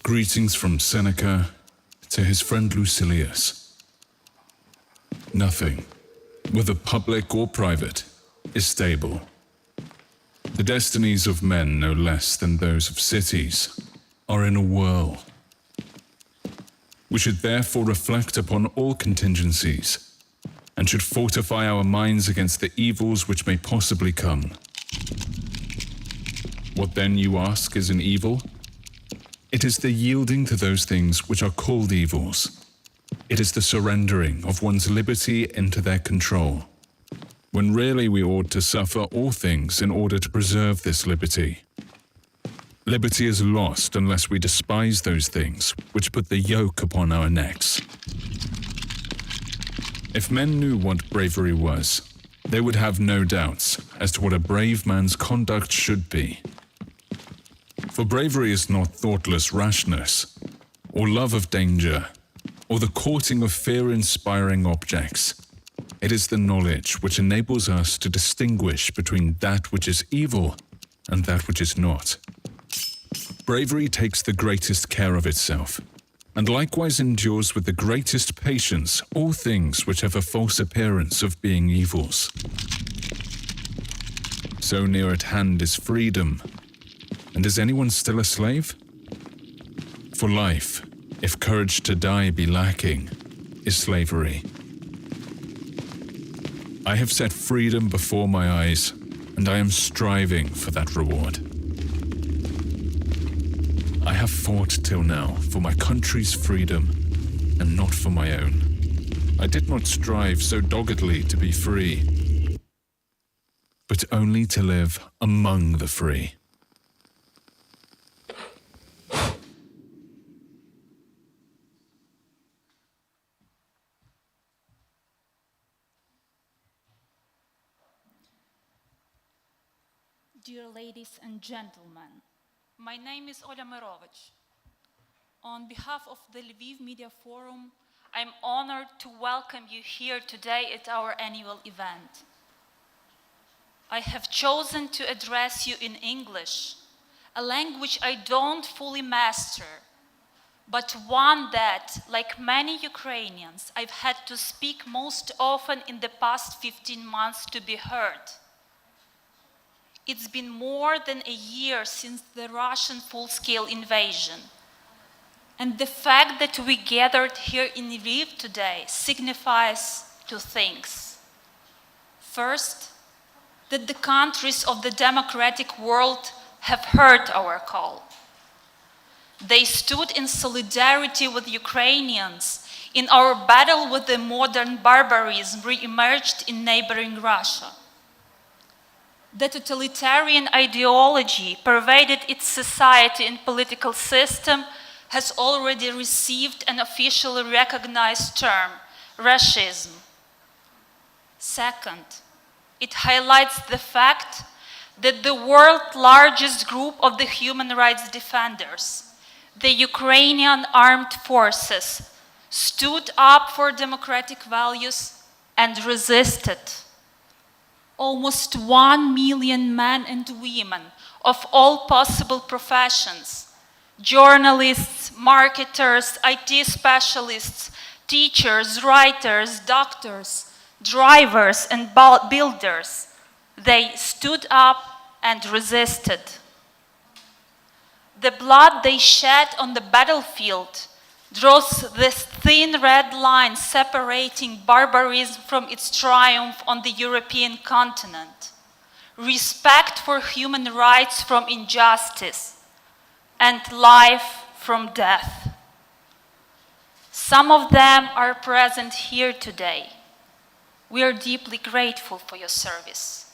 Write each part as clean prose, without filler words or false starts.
Greetings from Seneca to his friend Lucilius. Nothing, whether public or private, is stable. The destinies of men, no less than those of cities, are in a whirl. We should therefore reflect upon all contingencies, and should fortify our minds against the evils which may possibly come. What then, you ask, is an evil? It is the yielding to those things which are called evils. It is the surrendering of one's liberty into their control, when really we ought to suffer all things in order to preserve this liberty. Liberty is lost unless we despise those things which put the yoke upon our necks. If men knew what bravery was, they would have no doubts as to what a brave man's conduct should be. For bravery is not thoughtless rashness, or love of danger, or the courting of fear-inspiring objects. It is the knowledge which enables us to distinguish between that which is evil and that which is not. Bravery takes the greatest care of itself, and likewise endures with the greatest patience all things which have a false appearance of being evils. So near at hand is freedom. And is anyone still a slave? For life, if courage to die be lacking, is slavery. I have set freedom before my eyes, and I am striving for that reward. I have fought till now for my country's freedom, and not for my own. I did not strive so doggedly to be free, but only to live among the free. Dear ladies and gentlemen, my name is Oля Mirovich. On behalf of the Lviv Media Forum, I'm honored to welcome you here today at our annual event. I have chosen to address you in English, a language I don't fully master, but one that, like many Ukrainians, I've had to speak most often in the past 15 months to be heard. It's been more than a year since the Russian full-scale invasion. And the fact that we gathered here in Lviv today signifies two things. First, that the countries of the democratic world have heard our call. They stood in solidarity with Ukrainians in our battle with the modern barbarism re-emerged in neighboring Russia. The totalitarian ideology pervaded its society and political system has already received an officially recognized term, racism. Second, it highlights the fact that the world's largest group of the human rights defenders, the Ukrainian armed forces, stood up for democratic values and resisted. Almost 1 million men and women of all possible professions, journalists, marketers, IT specialists, teachers, writers, doctors, drivers, and builders, they stood up and resisted. The blood they shed on the battlefield draws this thin red line separating barbarism from its triumph on the European continent, respect for human rights from injustice, and life from death. Some of them are present here today. We are deeply grateful for your service.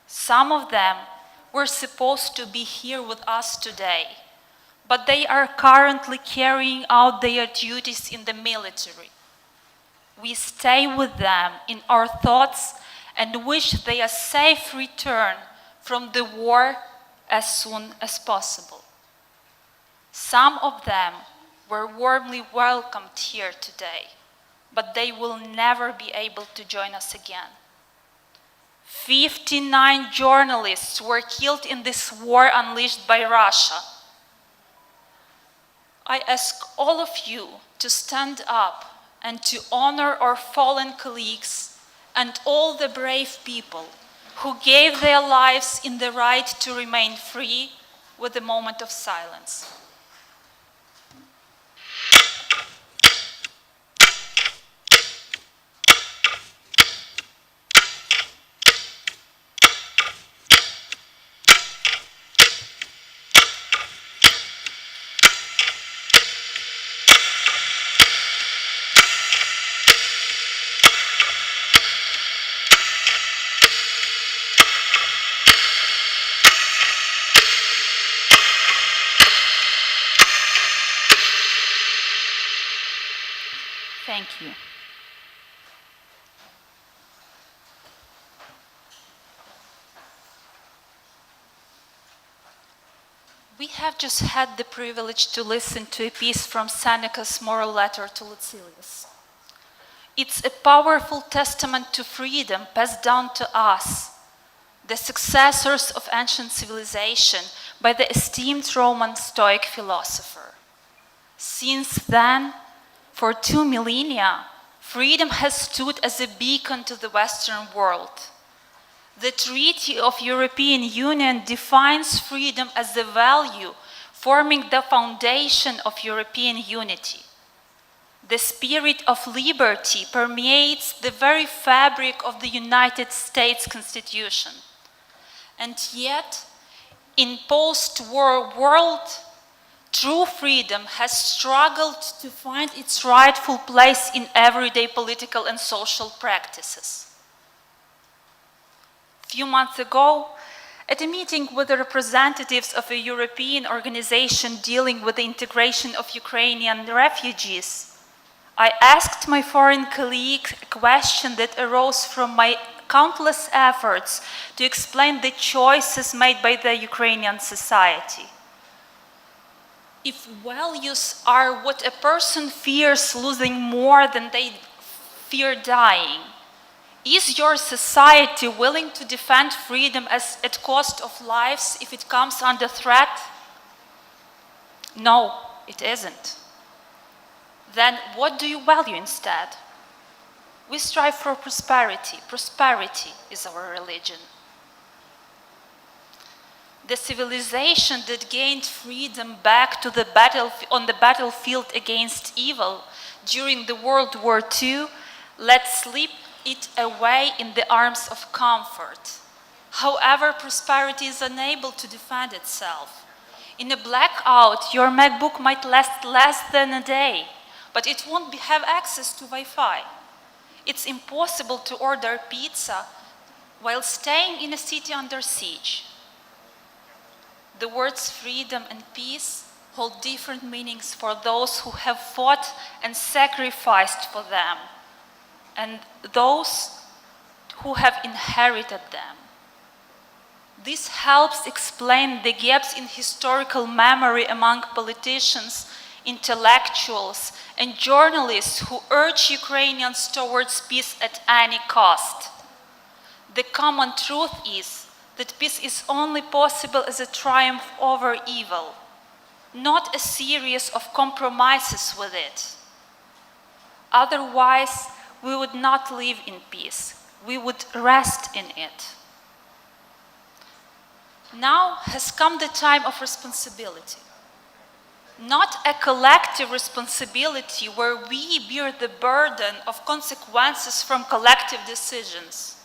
Some of them were supposed to be here with us today, but they are currently carrying out their duties in the military. We stay with them in our thoughts and wish they a safe return from the war as soon as possible. Some of them were warmly welcomed here today, but they will never be able to join us again. 59 journalists were killed in this war unleashed by Russia. I ask all of you to stand up and to honor our fallen colleagues and all the brave people who gave their lives in the right to remain free with a moment of silence. Thank you. We have just had the privilege to listen to a piece from Seneca's moral letter to Lucilius. It's a powerful testament to freedom passed down to us, the successors of ancient civilization, by the esteemed Roman Stoic philosopher. Since then, for 2 millennia, freedom has stood as a beacon to the Western world. The Treaty of European Union defines freedom as the value forming the foundation of European unity. The spirit of liberty permeates the very fabric of the United States Constitution. And yet, in post-war world, true freedom has struggled to find its rightful place in everyday political and social practices. A few months ago, at a meeting with the representatives of a European organization dealing with the integration of Ukrainian refugees, I asked my foreign colleague a question that arose from my countless efforts to explain the choices made by the Ukrainian society. If values are what a person fears losing more than they fear dying, is your society willing to defend freedom at cost of lives if it comes under threat? No, it isn't. Then what do you value instead? We strive for prosperity. Prosperity is our religion. The civilization that gained freedom back to on the battlefield against evil during the World War II let slip it away in the arms of comfort. However, prosperity is unable to defend itself. In a blackout, your MacBook might last less than a day, but it won't have access to Wi-Fi. It's impossible to order pizza while staying in a city under siege. The words freedom and peace hold different meanings for those who have fought and sacrificed for them, and those who have inherited them. This helps explain the gaps in historical memory among politicians, intellectuals, and journalists who urge Ukrainians towards peace at any cost. The common truth is that peace is only possible as a triumph over evil, not a series of compromises with it. Otherwise, we would not live in peace. We would rest in it. Now has come the time of responsibility. Not a collective responsibility where we bear the burden of consequences from collective decisions,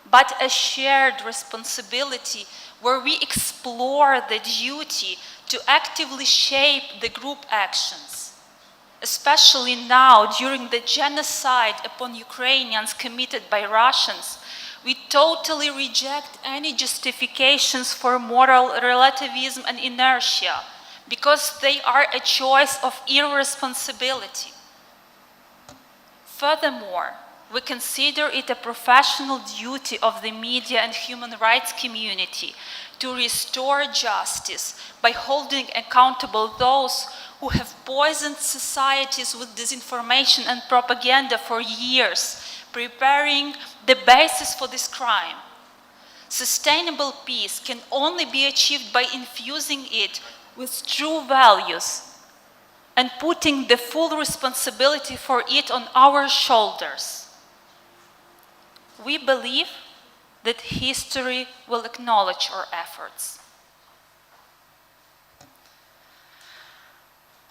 but a shared responsibility where we explore the duty to actively shape the group actions. Especially now, during the genocide upon Ukrainians committed by Russians, we totally reject any justifications for moral relativism and inertia, because they are a choice of irresponsibility. Furthermore, we consider it a professional duty of the media and human rights community to restore justice by holding accountable those who have poisoned societies with disinformation and propaganda for years, preparing the basis for this crime. Sustainable peace can only be achieved by infusing it with true values, and putting the full responsibility for it on our shoulders. We believe that history will acknowledge our efforts.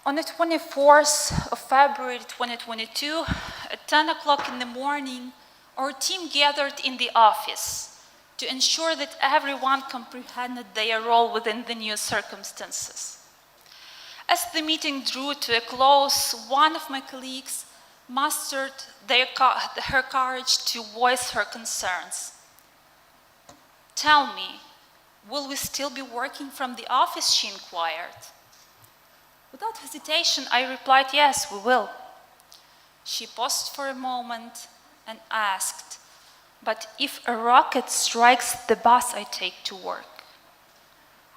On the 24th of February 2022, at 10 o'clock in the morning, our team gathered in the office to ensure that everyone comprehended their role within the new circumstances. As the meeting drew to a close, one of my colleagues mustered her courage to voice her concerns. "Tell me, will we still be working from the office?" she inquired. Without hesitation, I replied, "Yes, we will." She paused for a moment and asked, "But if a rocket strikes the bus I take to work?"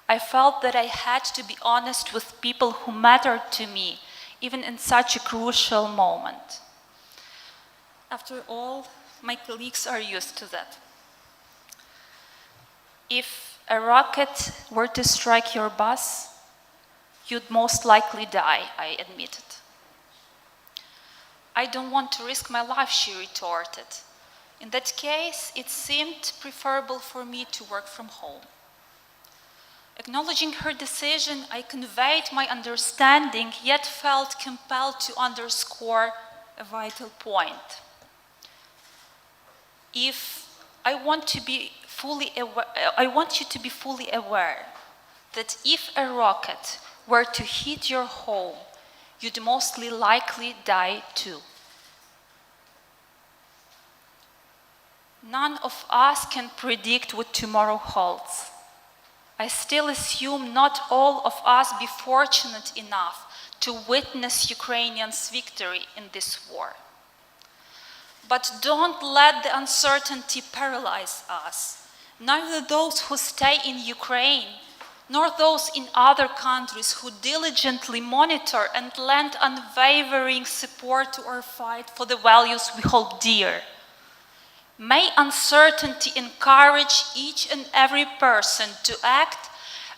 I felt that I had to be honest with people who mattered to me, even in such a crucial moment. After all, my colleagues are used to that. If a rocket were to strike your bus, you'd most likely die, I admitted. "I don't want to risk my life," she retorted. In that case, it seemed preferable for me to work from home. Acknowledging her decision, I conveyed my understanding, yet felt compelled to underscore a vital point. I want you to be fully aware that if a rocket were to hit your home, you'd mostly likely die too. None of us can predict what tomorrow holds. I still assume not all of us be fortunate enough to witness Ukrainians' victory in this war. But don't let the uncertainty paralyze us. Neither those who stay in Ukraine, nor those in other countries who diligently monitor and lend unwavering support to our fight for the values we hold dear. May uncertainty encourage each and every person to act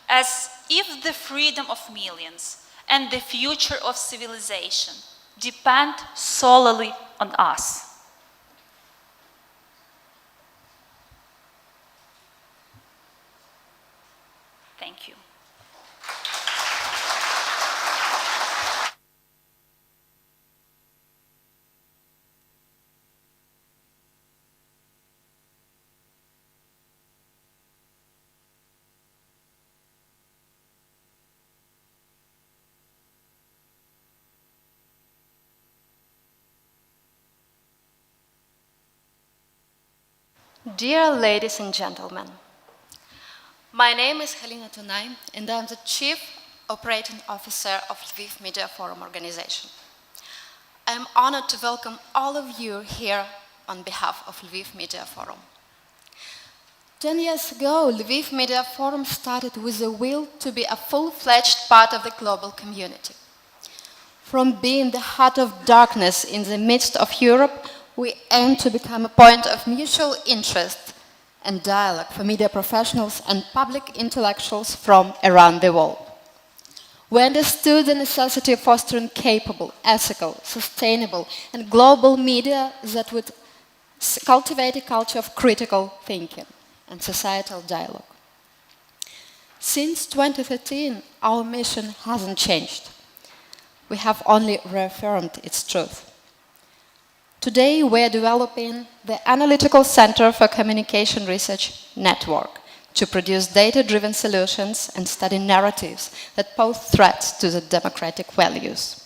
as if the freedom of millions and the future of civilization depend solely on us. Thank you. Dear ladies and gentlemen, my name is Halina Tunay, and I'm the Chief Operating Officer of Lviv Media Forum organization. I am honored to welcome all of you here on behalf of Lviv Media Forum. 10 years ago, Lviv Media Forum started with the will to be a full-fledged part of the global community. From being the heart of darkness in the midst of Europe, we aim to become a point of mutual interest and dialogue for media professionals and public intellectuals from around the world. We understood the necessity of fostering capable, ethical, sustainable, and global media that would cultivate a culture of critical thinking and societal dialogue. Since 2013, our mission hasn't changed. We have only reaffirmed its truth. Today, we are developing the Analytical Center for Communication Research Network to produce data-driven solutions and study narratives that pose threats to the democratic values.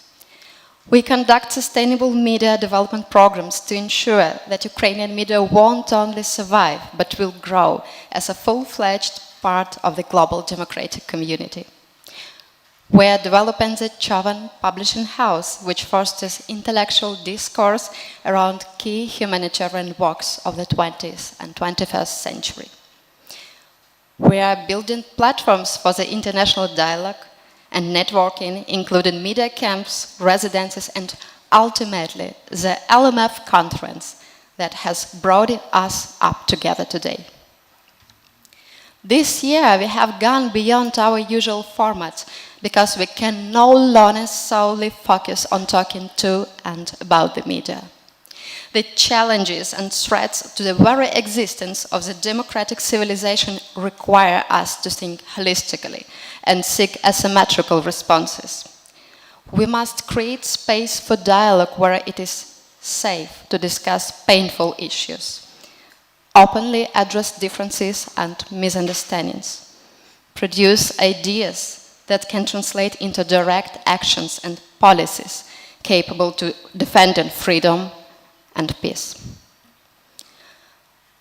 We conduct sustainable media development programs to ensure that Ukrainian media won't only survive, but will grow as a full-fledged part of the global democratic community. We are developing the Choven publishing house, which fosters intellectual discourse around key humanitarian works of the 20th and 21st century. We are building platforms for the international dialogue and networking, including media camps, residences, and ultimately the LMF conference that has brought us up together today. This year we have gone beyond our usual format because we can no longer solely focus on talking to and about the media. The challenges and threats to the very existence of the democratic civilization require us to think holistically and seek asymmetrical responses. We must create space for dialogue where it is safe to discuss painful issues, openly address differences and misunderstandings, produce ideas that can translate into direct actions and policies capable to defending freedom and peace.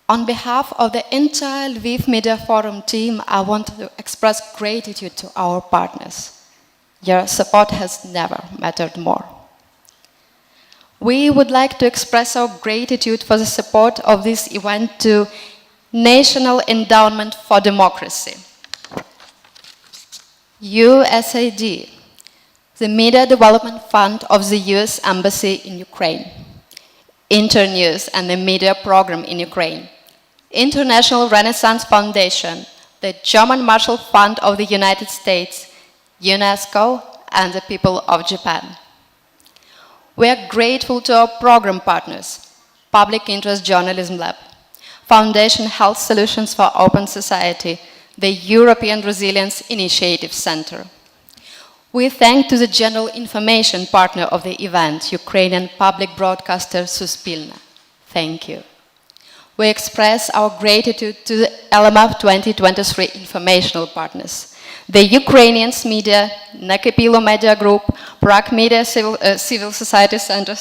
On behalf of the entire Lviv Media Forum team, I want to express gratitude to our partners. Your support has never mattered more. We would like to express our gratitude for the support of this event to National Endowment for Democracy, USAID, the Media Development Fund of the US Embassy in Ukraine, Internews and the Media Program in Ukraine, International Renaissance Foundation, the German Marshall Fund of the United States, UNESCO, and the people of Japan. We are grateful to our program partners, Public Interest Journalism Lab, Foundation Health Solutions for Open Society, the European Resilience Initiative Center. We thank to the general information partner of the event, Ukrainian public broadcaster Suspilna. Thank you. We express our gratitude to the LMF 2023 informational partners, the Ukrainian Media, Nakipilo Media Group, Prague Media Civil Society Center,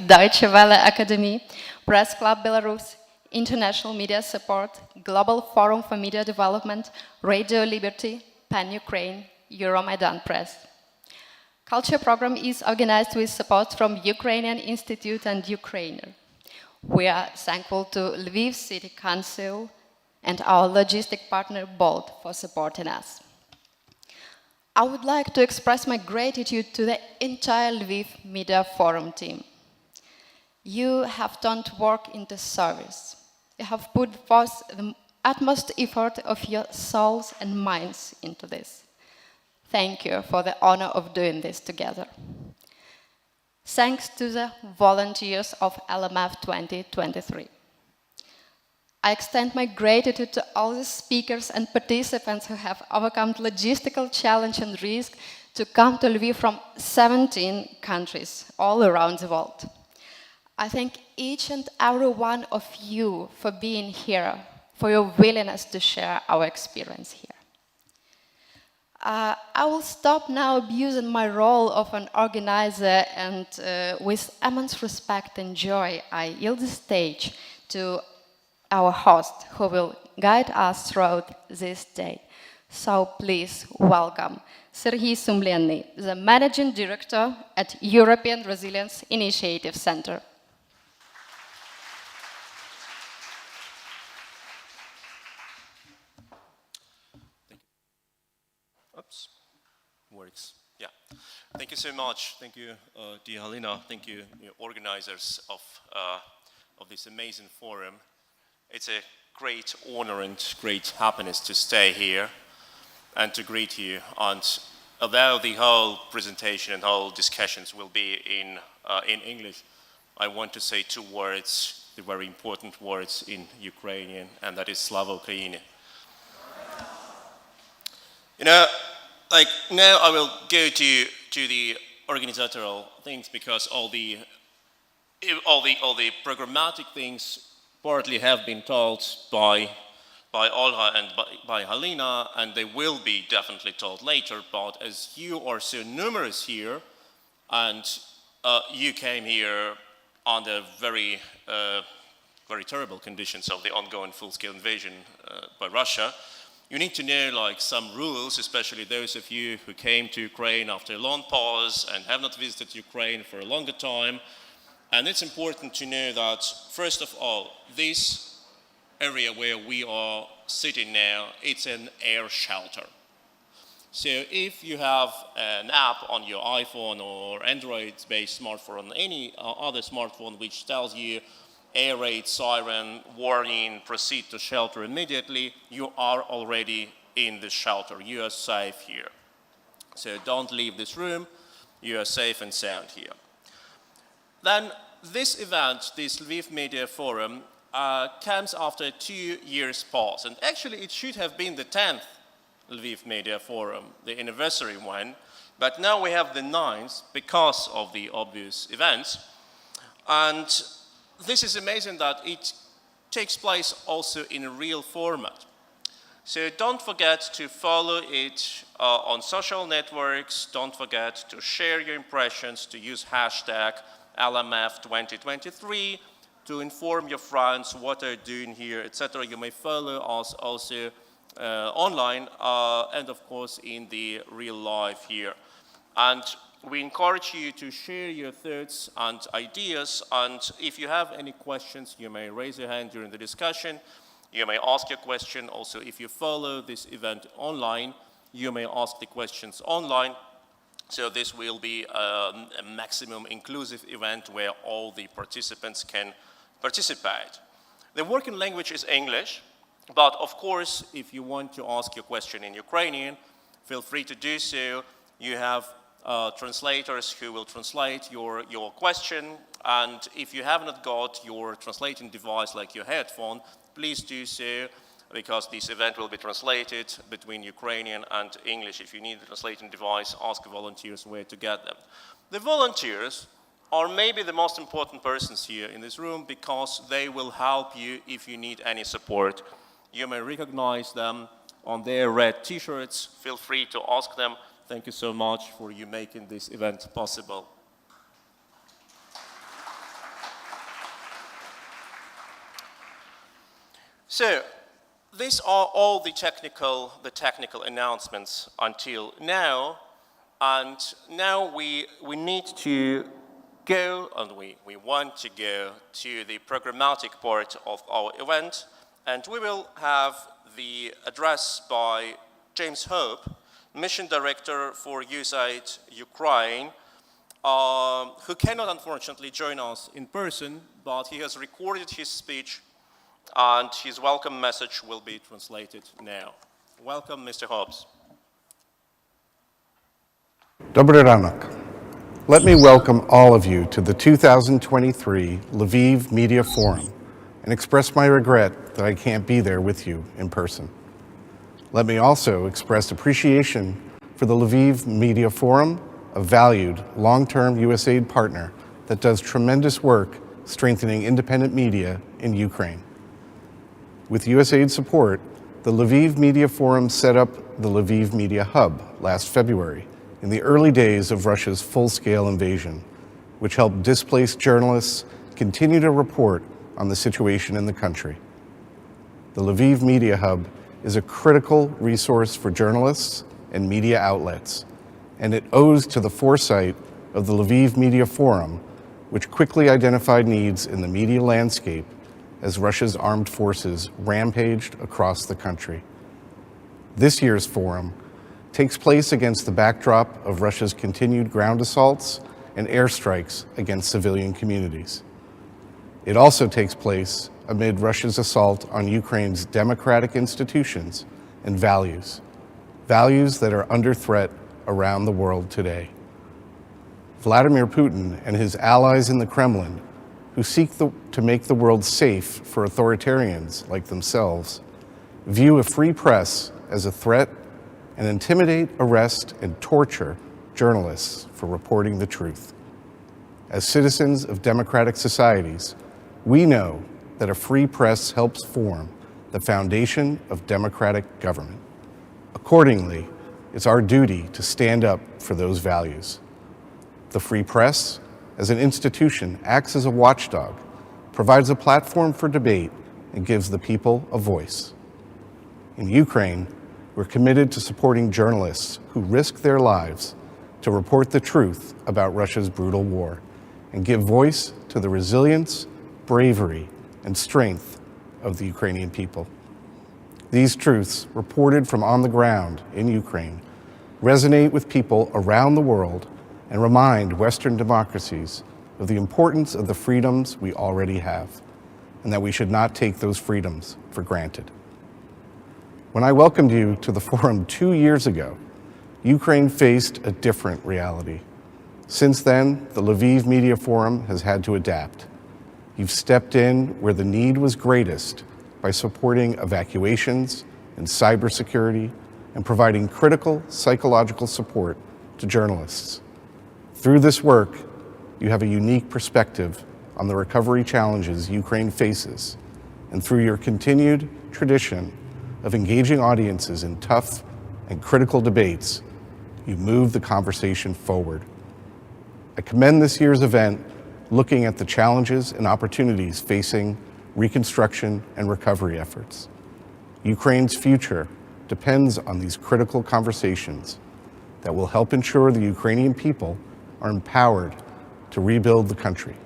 Deutsche Welle Academy, Press Club Belarus, International Media Support, Global Forum for Media Development, Radio Liberty, PAN Ukraine, Euromaidan Press. Culture program is organized with support from Ukrainian Institute and Ukrainer. We are thankful to Lviv City Council and our logistic partner Bolt for supporting us. I would like to express my gratitude to the entire Lviv Media Forum team. You have turned work into service. You have put forth the utmost effort of your souls and minds into this. Thank you for the honor of doing this together. Thanks to the volunteers of LMF 2023. I extend my gratitude to all the speakers and participants who have overcome logistical challenge and risk to come to Lviv from 17 countries all around the world. I thank each and every one of you for being here, for your willingness to share our experience here. I will stop now abusing my role of an organizer and with immense respect and joy, I yield the stage to our host who will guide us throughout this day. So please welcome Serhiy Sumlenny, the Managing Director at European Resilience Initiative Center. Oops, works. Yeah. Thank you so much. Thank you, dear Halina. Thank you, organizers of this amazing forum. It's a great honor and great happiness to stay here and to greet you. And although the whole presentation and whole discussions will be in English, I want to say two words, the very important words in Ukrainian, and that is Slava Ukraini. You know, like now I will go to the organizational things because all the programmatic things partly have been told by Olga and by Halina, and they will be definitely told later. But as you are so numerous here, and you came here under very terrible conditions of the ongoing full-scale invasion by Russia. You need to know like some rules, especially those of you who came to Ukraine after a long pause and have not visited Ukraine for a longer time. And it's important to know that, first of all, this area where we are sitting now, it's an air shelter. So if you have an app on your iPhone or Android-based smartphone, any other smartphone which tells you air raid siren, warning, proceed to shelter immediately, you are already in the shelter. You are safe here. So don't leave this room. You are safe and sound here. Then this event, this Lviv Media Forum, comes after 2 years pause. And actually it should have been the 10th Lviv Media Forum, the anniversary one. But now we have the 9th because of the obvious events. And this is amazing that it takes place also in a real format. So don't forget to follow it on social networks. Don't forget to share your impressions, to use hashtag LMF 2023 to inform your friends what they're doing here, etc. You may follow us also online and of course in the real life here. And we encourage you to share your thoughts and ideas, and if you have any questions, you may raise your hand during the discussion. You may ask your question. Also, if you follow this event online, you may ask the questions online. So this will be a maximum inclusive event where all the participants can participate. The working language is English, but of course, if you want to ask your question in Ukrainian, feel free to do so. You have translators who will translate your question, and if you have not got your translating device like your headphone, please do so, because this event will be translated between Ukrainian and English. If you need the translating device, ask volunteers where to get them. The volunteers are maybe the most important persons here in this room because they will help you if you need any support. You may recognize them on their red t-shirts. Feel free to ask them. Thank you so much for you making this event possible. So, these are all the technical announcements until now, and now we need to go, and we want to go to the programmatic part of our event, and we will have the address by James Hope, Mission Director for USAID Ukraine, who cannot unfortunately join us in person, but he has recorded his speech and his welcome message will be translated now. Welcome, Mr. Hobbs. Dobry ranek. Let me welcome all of you to the 2023 Lviv Media Forum and express my regret that I can't be there with you in person. Let me also express appreciation for the Lviv Media Forum, a valued long-term USAID partner that does tremendous work strengthening independent media in Ukraine. With USAID support, the Lviv Media Forum set up the Lviv Media Hub last February in the early days of Russia's full-scale invasion, which helped displaced journalists continue to report on the situation in the country. The Lviv Media Hub is a critical resource for journalists and media outlets, and it owes to the foresight of the Lviv Media Forum, which quickly identified needs in the media landscape as Russia's armed forces rampaged across the country. This year's forum takes place against the backdrop of Russia's continued ground assaults and airstrikes against civilian communities. It also takes place amid Russia's assault on Ukraine's democratic institutions and values that are under threat around the world today. Vladimir Putin and his allies in the Kremlin, who seek to make the world safe for authoritarians like themselves, view a free press as a threat and intimidate, arrest, and torture journalists for reporting the truth. As citizens of democratic societies, we know that a free press helps form the foundation of democratic government. Accordingly, it's our duty to stand up for those values. The free press, as an institution, acts as a watchdog, provides a platform for debate, and gives the people a voice. In Ukraine, we're committed to supporting journalists who risk their lives to report the truth about Russia's brutal war and give voice to the resilience, bravery, and strength of the Ukrainian people. These truths, reported from on the ground in Ukraine, resonate with people around the world and remind Western democracies of the importance of the freedoms we already have. and that we should not take those freedoms for granted. When I welcomed you to the forum 2 years ago, Ukraine faced a different reality. Since then, the Lviv Media Forum has had to adapt. You've stepped in where the need was greatest by supporting evacuations and cybersecurity and providing critical psychological support to journalists. Through this work, you have a unique perspective on the recovery challenges Ukraine faces, and through your continued tradition of engaging audiences in tough and critical debates, you move the conversation forward. I commend this year's event looking at the challenges and opportunities facing reconstruction and recovery efforts. Ukraine's future depends on these critical conversations that will help ensure the Ukrainian people are empowered to rebuild the country.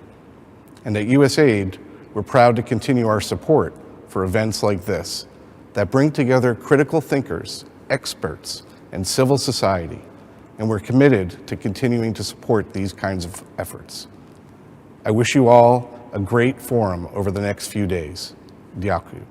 And at USAID, we're proud to continue our support for events like this that bring together critical thinkers, experts, and civil society, and we're committed to continuing to support these kinds of efforts. I wish you all a great forum over the next few days. Дякую.